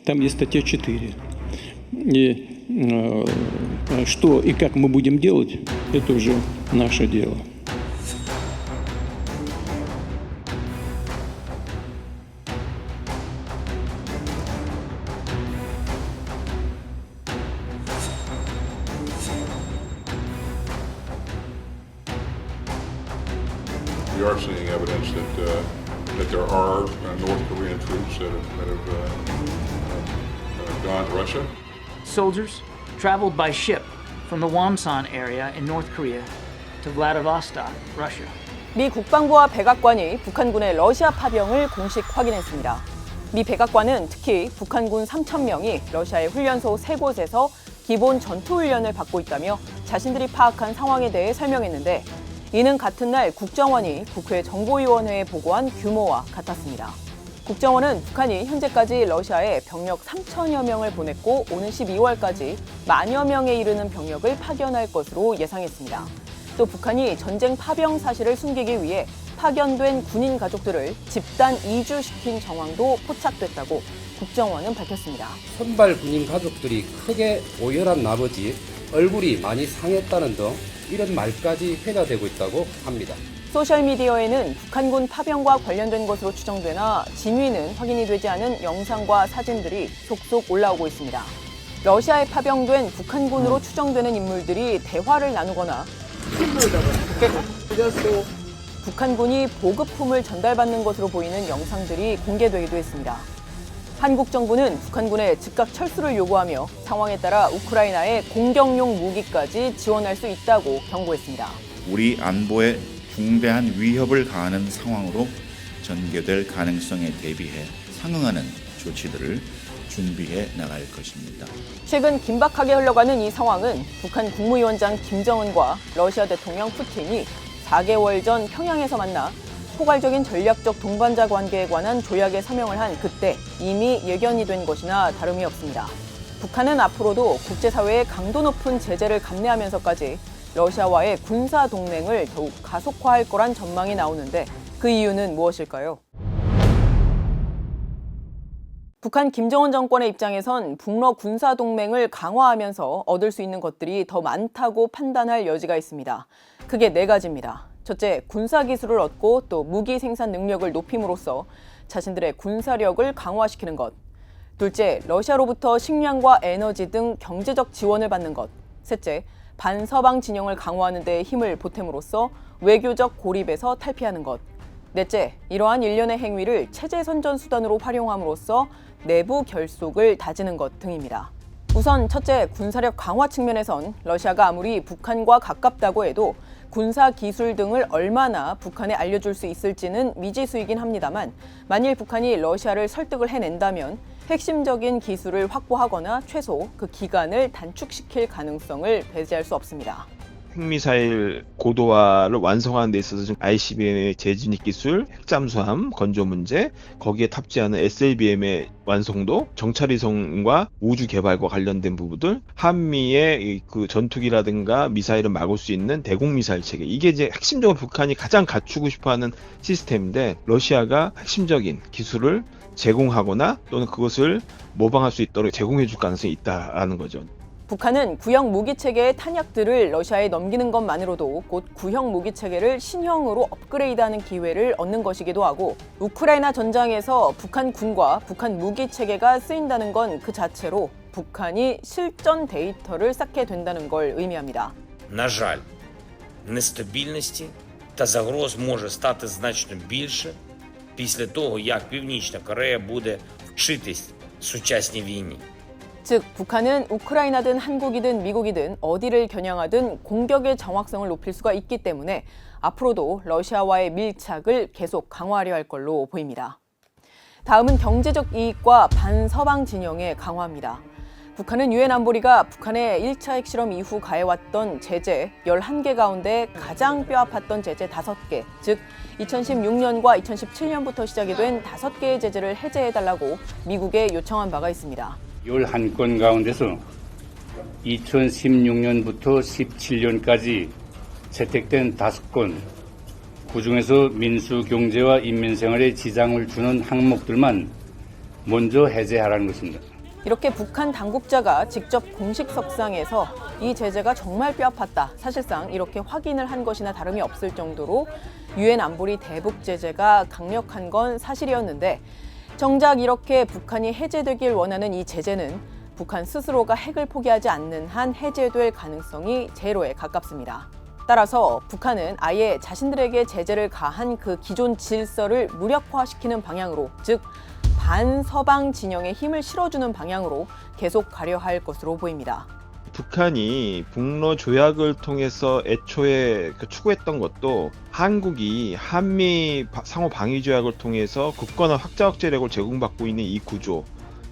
Там есть статья 4. И что и как мы будем делать, это уже наше дело. We are seeing evidence that there are North Korean troops that have gone to Russia. Soldiers traveled by ship from the Wonsan area in North Korea to Vladivostok, Russia. 미 국방부와 백악관이 북한군의 러시아 파병을 공식 확인했습니다. 미 백악관은 특히 북한군 3,000명이 러시아의 훈련소 3곳에서 기본 전투훈련을 받고 있다며 자신들이 파악한 상황에 대해 설명했는데 이는 같은 날 국정원이 국회 정보위원회에 보고한 규모와 같았습니다. 국정원은 북한이 현재까지 러시아에 병력 3,000여 명을 보냈고 오는 12월까지 만여 명에 이르는 병력을 파견할 것으로 예상했습니다. 또 북한이 전쟁 파병 사실을 숨기기 위해 파견된 군인 가족들을 집단 이주시킨 정황도 포착됐다고 국정원은 밝혔습니다. 선발 군인 가족들이 크게 오열한 나머지 얼굴이 많이 상했다는 등 이런 말까지 회자되고 있다고 합니다. 소셜미디어에는 북한군 파병과 관련된 것으로 추정되나 진위는 확인이 되지 않은 영상과 사진들이 속속 올라오고 있습니다. 러시아에 파병된 북한군으로 추정되는 인물들이 대화를 나누거나 북한군이 보급품을 전달받는 것으로 보이는 영상들이 공개되기도 했습니다. 한국 정부는 북한군에 즉각 철수를 요구하며 상황에 따라 우크라이나에 공격용 무기까지 지원할 수 있다고 경고했습니다. 우리 안보에 중대한 위협을 가하는 상황으로 전개될 가능성에 대비해 상응하는 조치들을 준비해 나갈 것입니다. 최근 긴박하게 흘러가는 이 상황은 북한 국무위원장 김정은과 러시아 대통령 푸틴이 4개월 전 평양에서 만나 포괄적인 전략적 동반자 관계에 관한 조약에 서명을 한 그때 이미 예견이 된 것이나 다름이 없습니다. 북한은 앞으로도 국제사회의 강도 높은 제재를 감내하면서까지 러시아와의 군사 동맹을 더욱 가속화할 거란 전망이 나오는데 그 이유는 무엇일까요? 북한 김정은 정권의 입장에선 북러 군사 동맹을 강화하면서 얻을 수 있는 것들이 더 많다고 판단할 여지가 있습니다. 크게 4가지입니다. 첫째, 군사 기술을 얻고 또 무기 생산 능력을 높임으로써 자신들의 군사력을 강화시키는 것. 둘째, 러시아로부터 식량과 에너지 등 경제적 지원을 받는 것. 셋째, 반서방 진영을 강화하는 데 힘을 보탬으로써 외교적 고립에서 탈피하는 것. 넷째, 이러한 일련의 행위를 체제 선전 수단으로 활용함으로써 내부 결속을 다지는 것 등입니다. 우선 첫째, 군사력 강화 측면에선 러시아가 아무리 북한과 가깝다고 해도 군사 기술 등을 얼마나 북한에 알려줄 수 있을지는 미지수이긴 합니다만 만일 북한이 러시아를 설득을 해낸다면 핵심적인 기술을 확보하거나 최소 그 기간을 단축시킬 가능성을 배제할 수 없습니다. 핵미사일 고도화를 완성하는 데 있어서 지금 ICBM의 재진입 기술, 핵잠수함 건조 문제, 거기에 탑재하는 SLBM의 완성도, 정찰위성과 우주 개발과 관련된 부분들, 한미의 그 전투기라든가 미사일을 막을 수 있는 대공미사일 체계, 이게 이제 핵심적으로 북한이 가장 갖추고 싶어하는 시스템인데 러시아가 핵심적인 기술을 제공하거나 또는 그것을 모방할 수 있도록 제공해 줄 가능성이 있다는 거죠. 북한은 구형 무기체계의 탄약들을 러시아에 넘기는 것만으로도 곧 구형 무기체계를 신형으로 업그레이드하는 기회를 얻는 것이기도 하고 우크라이나 전장에서 북한 군과 북한 무기체계가 쓰인다는 건 그 자체로 북한이 실전 데이터를 쌓게 된다는 걸 의미합니다. На жаль, нестабільності та загроз може стати значно більше після того, як Північна Корея буде вчитись сучасній війні. 즉 북한은 우크라이나든 한국이든 미국이든 어디를 겨냥하든 공격의 정확성을 높일 수가 있기 때문에 앞으로도 러시아와의 밀착을 계속 강화하려 할 걸로 보입니다. 다음은 경제적 이익과 반서방 진영의 강화입니다. 북한은 유엔 안보리가 북한의 1차 핵실험 이후 가해왔던 제재 11개 가운데 가장 뼈아팠던 제재 5개, 즉 2016년과 2017년부터 시작이 된 5개의 제재를 해제해달라고 미국에 요청한 바가 있습니다. 11건 가운데서 2016년부터 17년까지 채택된 5건, 그중에서 민수 경제와 인민생활에 지장을 주는 항목들만 먼저 해제하라는 것입니다. 이렇게 북한 당국자가 직접 공식 석상에서 이 제재가 정말 뼈아팠다. 사실상 이렇게 확인을 한 것이나 다름이 없을 정도로 유엔 안보리 대북 제재가 강력한 건 사실이었는데 정작 이렇게 북한이 해제되길 원하는 이 제재는 북한 스스로가 핵을 포기하지 않는 한 해제될 가능성이 제로에 가깝습니다. 따라서 북한은 아예 자신들에게 제재를 가한 그 기존 질서를 무력화시키는 방향으로, 즉 반서방 진영에 힘을 실어주는 방향으로 계속 가려 할 것으로 보입니다. 북한이 북러 조약을 통해서 애초에 추구했던 것도 한국이 한미 상호 방위 조약을 통해서 굳건한 확자 억제력을 제공받고 있는 이 구조,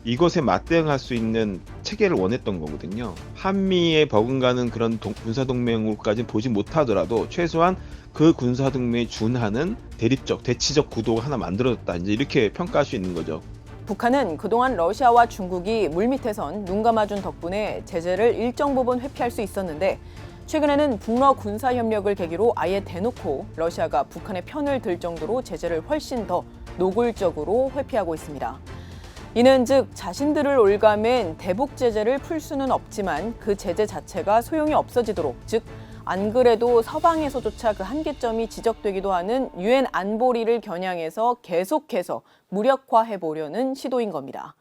이것에 맞대응할 수 있는 체계를 원했던 거거든요. 한미에 버금가는 그런 군사동맹으로까지는 보지 못하더라도 최소한 그 군사동맹에 준하는 대립적, 대치적 구도가 하나 만들어졌다. 이제 이렇게 평가할 수 있는 거죠. 북한은 그동안 러시아와 중국이 물밑에선 눈 감아준 덕분에 제재를 일정 부분 회피할 수 있었는데 최근에는 북러 군사협력을 계기로 아예 대놓고 러시아가 북한의 편을 들 정도로 제재를 훨씬 더 노골적으로 회피하고 있습니다. 이는 즉 자신들을 올가맨 대북 제재를 풀 수는 없지만 그 제재 자체가 소용이 없어지도록, 즉 안 그래도 서방에서조차 그 한계점이 지적되기도 하는 유엔 안보리를 겨냥해서 계속해서 무력화해보려는 시도인 겁니다.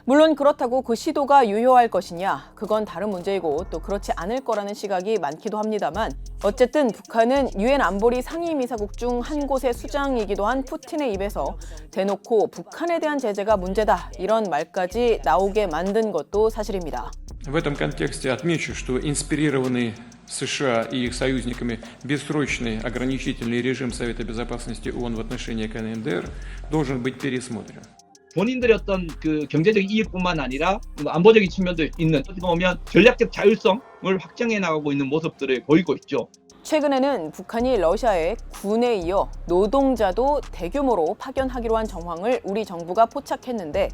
물론 그렇다고 그 시도가 유효할 것이냐, 그건 다른 문제이고 또 그렇지 않을 거라는 시각이 많기도 합니다만 어쨌든 북한은 유엔 안보리 상임이사국 중 한 곳의 수장이기도 한 푸틴의 입에서 대놓고 북한에 대한 제재가 문제다 이런 말까지 나오게 만든 것도 사실입니다. В этом контексте отмечу, что инспирированный США и их союзниками бессрочный ограничительный режим Совета Безопасности ООН в отношении КНДР должен быть пересмотрен. 본인들의 어떤 그 경제적 이익뿐만 아니라 안보적인 측면도 있는, 어떻게 보면 전략적 자율성을 확장해 나가고 있는 모습들을 보이고 있죠. 최근에는 북한이 러시아의 군에 이어 노동자도 대규모로 파견하기로 한 정황을 우리 정부가 포착했는데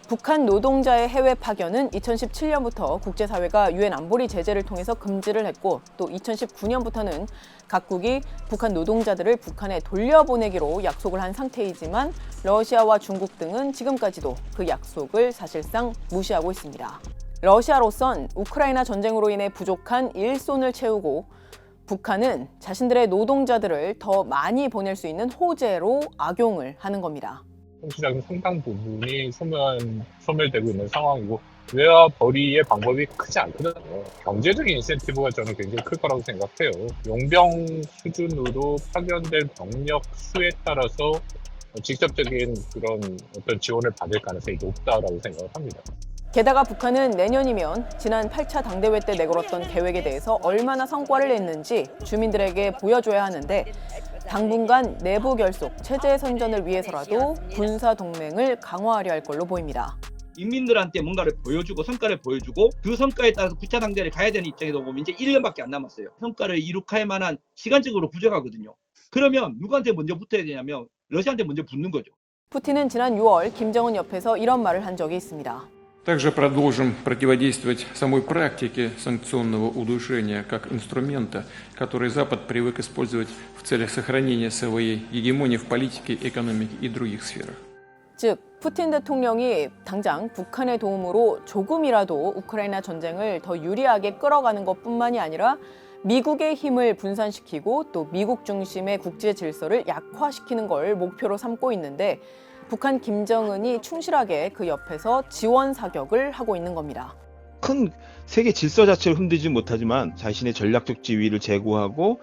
북한 노동자의 해외 파견은 2017년부터 국제사회가 유엔 안보리 제재를 통해서 금지를 했고 또 2019년부터는 각국이 북한 노동자들을 북한에 돌려보내기로 약속을 한 상태이지만 러시아와 중국 등은 지금까지도 그 약속을 사실상 무시하고 있습니다. 러시아로선 우크라이나 전쟁으로 인해 부족한 일손을 채우고 북한은 자신들의 노동자들을 더 많이 보낼 수 있는 호재로 악용을 하는 겁니다. 통치자금 상당 부분이 소멸되고 있는 상황이고 외화 벌이의 방법이 크지 않거든요. 경제적인 인센티브가 저는 굉장히 클 거라고 생각해요. 용병 수준으로 파견될 병력 수에 따라서 직접적인 그런 어떤 지원을 받을 가능성이 높다라고 생각을 합니다. 게다가 북한은 내년이면 지난 8차 당대회 때 내걸었던 계획에 대해서 얼마나 성과를 냈는지 주민들에게 보여줘야 하는데 당분간 내부 결속, 체제 선전을 위해서라도 군사 동맹을 강화하려 할 걸로 보입니다. 인민들한테 뭔가를 보여주고 성과를 보여주고 그 성과에 따라서 9차 당대를 가야 되는 입장에서 보면 이제 1년밖에 안 남았어요. 성과를 이룩할 만한 시간적으로 부족하거든요. 그러면 누구한테 먼저 붙어야 되냐면 러시아한테 먼저 붙는 거죠. 푸틴은 지난 6월 김정은 옆에서 이런 말을 한 적이 있습니다. Также продолжим противодействовать самой практике санкционного удушения как инструмента, который Запад привык использовать в целях сохранения своей гегемонии в политике, экономике и других сферах. 즉, 푸틴 대통령이 당장 북한의 도움으로 조금이라도 우크라이나 전쟁을 더 유리하게 끌어가는 것뿐만이 아니라 미국의 힘을 분산시키고 또 미국 중심의 국제 질서를 약화시키는 걸 목표로 삼고 있는데 북한 김정은이 충실하게 그 옆에서 지원 사격을 하고 있는 겁니다. 큰 세계 질서 자체를 흔들지 못하지만 자신의 전략적 지위를 제고하고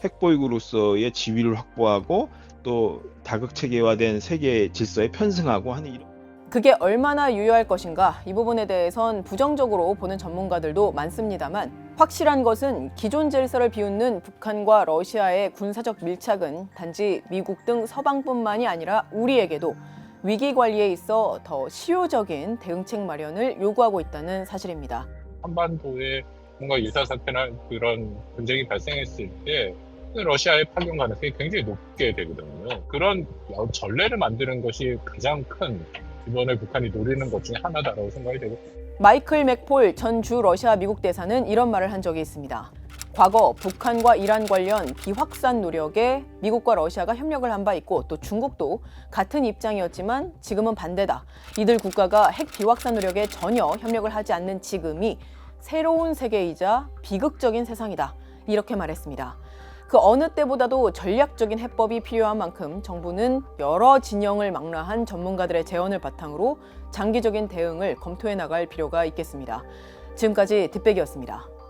핵보유국으로서의 지위를 확보하고 또 다극체계화된 세계 질서에 편승하고 하는 이런. 그게 얼마나 유효할 것인가 이 부분에 대해선 부정적으로 보는 전문가들도 많습니다만 확실한 것은 기존 질서를 비웃는 북한과 러시아의 군사적 밀착은 단지 미국 등 서방뿐만이 아니라 우리에게도 위기 관리에 있어 더 실효적인 대응책 마련을 요구하고 있다는 사실입니다. 한반도에 뭔가 유사사태나 그런 분쟁이 발생했을 때 러시아의 파견 가능성이 굉장히 높게 되거든요. 그런 전례를 만드는 것이 가장 큰 이번에 북한이 노리는 것 중에 하나다라고 생각이 되고. 마이클 맥폴 전 주 러시아 미국 대사는 이런 말을 한 적이 있습니다. 과거 북한과 이란 관련 비확산 노력에 미국과 러시아가 협력을 한 바 있고 또 중국도 같은 입장이었지만 지금은 반대다. 이들 국가가 핵 비확산 노력에 전혀 협력을 하지 않는 지금이 새로운 세계이자 비극적인 세상이다. 이렇게 말했습니다. 그 어느 때보다도 전략적인 해법이 필요한 만큼 정부는 여러 진영을 망라한 전문가들의 제언을 바탕으로 장기적인 대응을 검토해 나갈 필요가 있겠습니다. 지금까지 득백이었습니다.